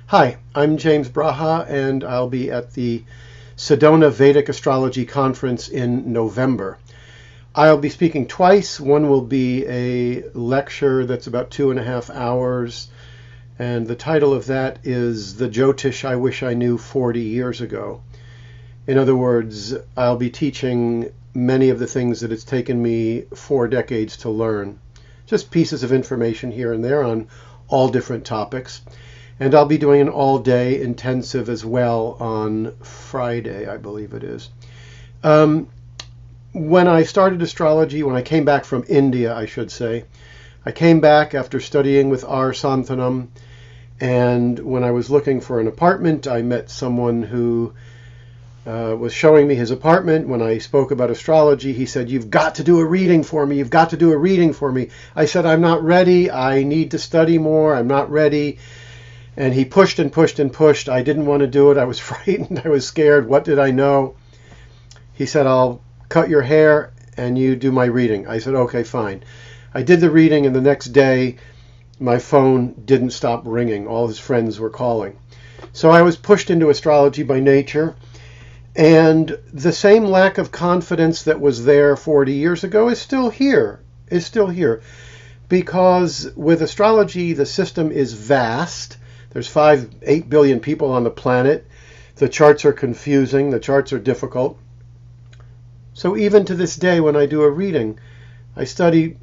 Hi, I'm James Braha, and I'll be at the Sedona Vedic Astrology Conference in November. I'll be speaking twice. One will be a lecture that's about 2.5 hours, and the title of that is The Jyotish I Wish I Knew 40 Years Ago. In other words, I'll be teaching many of the things that it's taken me 4 decades to learn. Just pieces of information here and there on all different topics. And I'll be doing an all-day intensive as well on Friday, I believe it is. When I started astrology, when I came back from India, I should say, I came back after studying with R. Santhanam, and when I was looking for an apartment, I met someone who was showing me his apartment. When I spoke about astrology, he said, "You've got to do a reading for me. You've got to do a reading for me." I said, "I'm not ready. I need to study more. I'm not ready." And he pushed and pushed and pushed. I didn't want to do it. I was frightened. I was scared. What did I know? He said, "I'll cut your hair and you do my reading." I said, "Okay, fine." I did the reading, and the next day my phone didn't stop ringing. All his friends were calling. So I was pushed into astrology by nature. And the same lack of confidence that was there 40 years ago is still here. Because with astrology, the system is vast. There's 8 billion people on the planet. The charts are confusing. The charts are difficult. So even to this day, when I do a reading, I study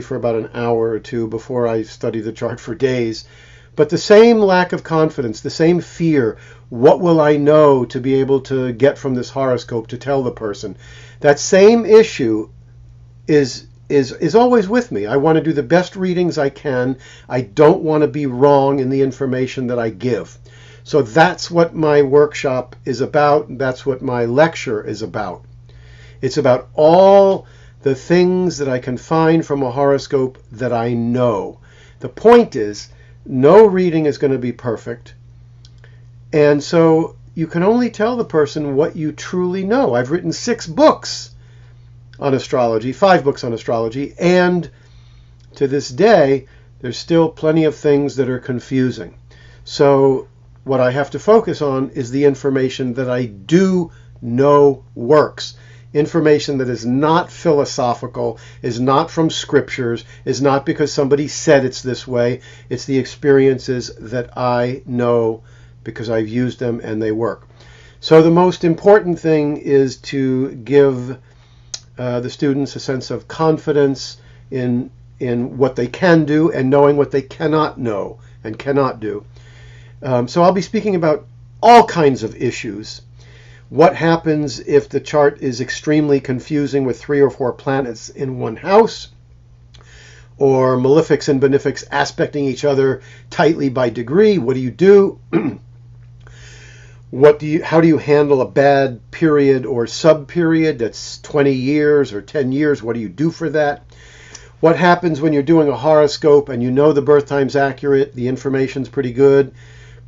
for about an hour or two before I study the chart for days. But the same lack of confidence, the same fear, what will I know to be able to get from this horoscope to tell the person? That same issue is always with me. I want to do the best readings I can. I don't want to be wrong in the information that I give. So that's what my workshop is about. That's what my lecture is about. It's about all the things that I can find from a horoscope that I know. The point is, no reading is going to be perfect. And so you can only tell the person what you truly know. I've written 6 books on astrology, 5 books on astrology, and to this day, there's still plenty of things that are confusing. So what I have to focus on is the information that I do know works. Information that is not philosophical, is not from scriptures, is not because somebody said it's this way. It's the experiences that I know because I've used them and they work. So the most important thing is to give the students a sense of confidence in what they can do and knowing what they cannot know and cannot do. So I'll be speaking about all kinds of issues. What happens if the chart is extremely confusing with 3 or 4 planets in one house, or malefics and benefics aspecting each other tightly by degree? What do you do? How do you handle a bad period or sub-period that's 20 years or 10 years? What do you do for that? What happens when you're doing a horoscope and you know the birth time's accurate, the information's pretty good,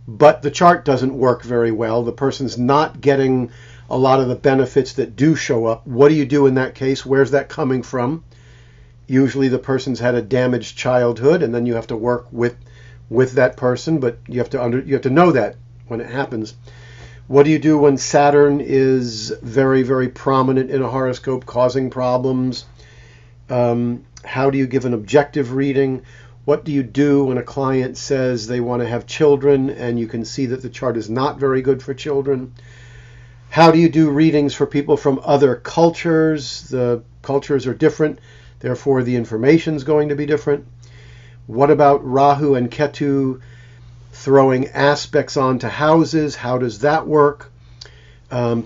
but the chart doesn't work very well? The person's not getting a lot of the benefits that do show up. What do you do in that case? Where's that coming from? Usually the person's had a damaged childhood, and then you have to work with that person, but you have to know that when it happens. What do you do when Saturn is very, very prominent in a horoscope, causing problems? How do you give an objective reading? What do you do when a client says they want to have children and you can see that the chart is not very good for children? How do you do readings for people from other cultures? The cultures are different, therefore the information is going to be different. What about Rahu and Ketu throwing aspects onto houses? How does that work?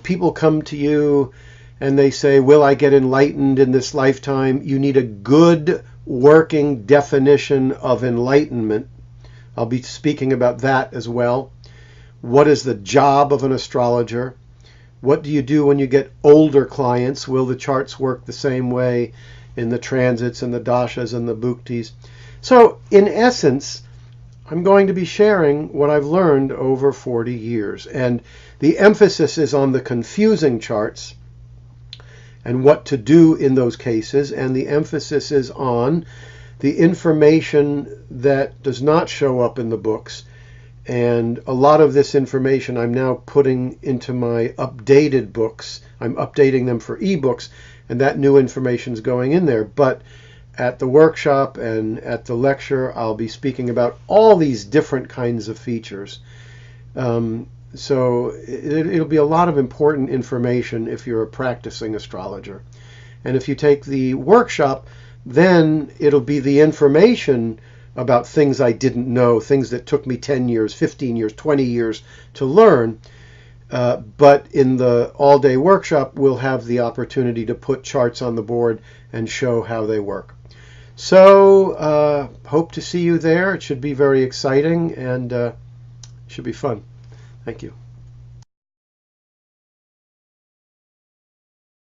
People come to you and they say, "Will I get enlightened in this lifetime?" You need a good working definition of enlightenment. I'll be speaking about that as well. What is the job of an astrologer? What do you do when you get older clients? Will the charts work the same way in the transits and the dashas and the bhuktis? So in essence, I'm going to be sharing what I've learned over 40 years. And the emphasis is on the confusing charts and what to do in those cases. And the emphasis is on the information that does not show up in the books And a lot of this information I'm now putting into my updated books. I'm updating them for ebooks, and that new information is going in there. But at the workshop and at the lecture, I'll be speaking about all these different kinds of features. So it'll be a lot of important information if you're a practicing astrologer. And if you take the workshop, then it'll be the information about things I didn't know, things that took me 10 years, 15 years, 20 years to learn. But in the all-day workshop, we'll have the opportunity to put charts on the board and show how they work. So hope to see you there. It should be very exciting and should be fun. Thank you.